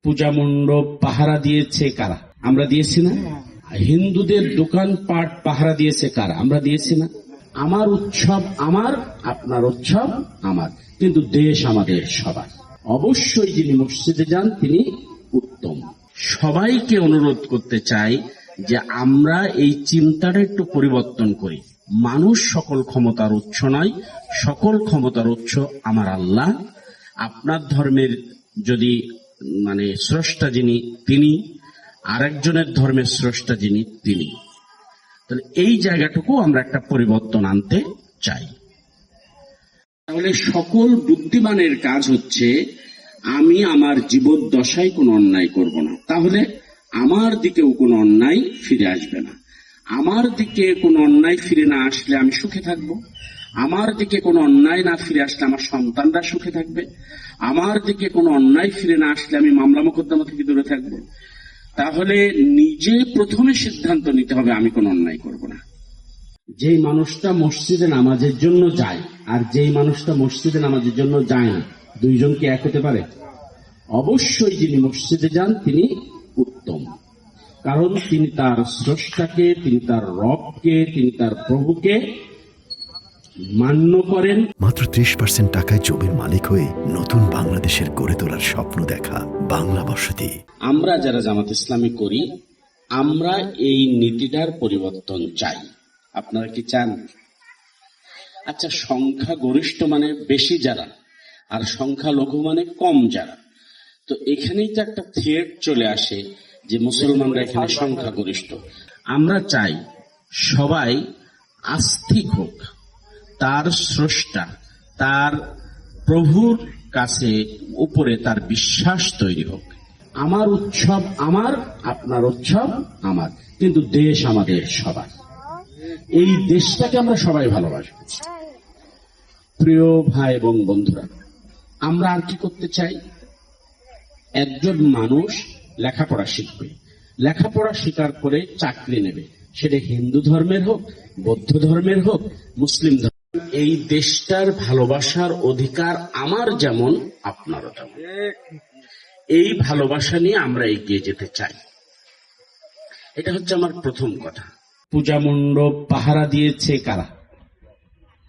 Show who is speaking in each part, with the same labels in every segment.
Speaker 1: পূজা মণ্ডপ পাহারা দিয়েছে কারা? আমরা দিয়েছি না? হিন্দুদের দোকানপাট পাহারা দিয়েছে কারা? আমরা দিয়েছি না? আমার উৎসব আমার, আপনার উৎসব আমার, কিন্তু দেশ আমাদের সবার। অবশ্যই যিনি মসজিদে যান তিনি উত্তম। সবাইকে অনুরোধ করতে চাই যে আমরা এই চিন্তাটা একটু পরিবর্তন করি। মানুষ সকল ক্ষমতার উৎস নয়, সকল ক্ষমতার উৎস আমার আল্লাহ। আপনার ধর্মের যদি স্রষ্টা যিনি তিনি, আরেকজনের ধর্মের স্রষ্টা যিনি তিনি। তাহলে এই জায়গাটুকু আমরা একটা পরিবর্তন আনতে চাই। তাহলে সকল বুদ্ধিমানের কাজ হচ্ছে আমি আমার জীবদ্দশায় কোনো অন্যায় করব না, তাহলে আমার দিকেও কোনো অন্যায় ফিরে আসবে না। আমার দিকে কোনো অন্যায় ফিরে না আসলে আমি সুখে থাকব। আমার দিকে কোনো অন্যায় না ফিরে আসলে আমার সন্তানরা সুখে থাকবে। আমার দিকে কোনো অন্যায় ফিরে না আসলে আমি মামলা মোকদ্দমা থেকে দূরে থাকব। তাহলে নিজে প্রথমে সিদ্ধান্ত নিতে হবে আমি কোনো অন্যায় করব না। যেই মানুষটা মসজিদে নামাজের জন্য যায় আর যেই মানুষটা মসজিদে নামাজের জন্য যায় না, দুইজন কি এক হতে পারে? অবশ্যই যিনি মসজিদে যান তিনি উত্তম, কারণ তিনি তার স্রষ্টাকে, তিনি তার রবকে, তিনি তার প্রভুকে মান্য করেন।
Speaker 2: মাত্র 30% টাকায় জমির মালিক হয়ে নতুন বাংলাদেশের গড়ে তোলার স্বপ্ন দেখা বাংলা বসতি।
Speaker 1: আমরা যারা জামাত ইসলামী করি, আমরা এই নীতিটার পরিবর্তন চাই। আপনারা কি চান? আচ্ছা, সংখ্যা গরিষ্ঠ মানে বেশি যারা, আর সংখ্যা লঘু মানে কম যারা। তো এখানেই তো একটা থ্রেড চলে আসে যে মুসলমানরা এখানে সংখ্যা গরিষ্ঠ। আমরা চাই সবাই আস্তিক হোক, তার স্রষ্টা, তার প্রভুর কাছে উপরে তার বিশ্বাস তৈরি হোক। আমার উৎসব আমার, আপনার উৎসব আমার, কিন্তু দেশ আমাদের সবার। এই দেশটাকে আমরা সবাই ভালোবাসবো। প্রিয় ভাই এবং বন্ধুরা, আমরা আর কি করতে চাই? একজন মানুষ লেখাপড়া শিখবে, লেখাপড়া শেখার পরে চাকরি নেবে, সেটা হিন্দু ধর্মের হোক, বৌদ্ধ ধর্মের হোক, মুসলিম ধর্মের। এই দেশটার ভালোবাসার অধিকার আমার যেমন আপনারও তেমন। এই ভালোবাসা নিয়ে আমরা এগিয়ে যেতে চাই। এটা হচ্ছে আমার প্রথম কথা। পূজা মণ্ডপ পাহারা দিয়েছে কারা?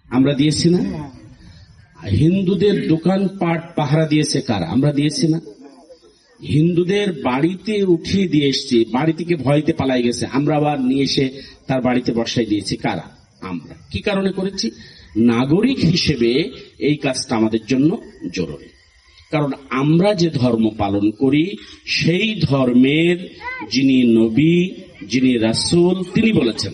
Speaker 1: আমরা দিয়েছি না? হিন্দুদের দোকানপাট পাহারা দিয়েছে কারা? আমরা দিয়েছি না? হিন্দুদের বাড়িতে উঠিয়ে দিয়ে এসছি, বাড়ি থেকে ভয়তে পালাই গেছে, আমরা আবার নিয়ে এসে তার বাড়িতে বসাই দিয়েছি। কারা? আমরা। কি কারণে করেছি? নাগরিক হিসেবে এই কাজটা আমাদের জন্য জরুরি। কারণ আমরা যে ধর্ম পালন করি সেই ধর্মের যিনি নবী, যিনি রাসূল, তিনি বলেছেন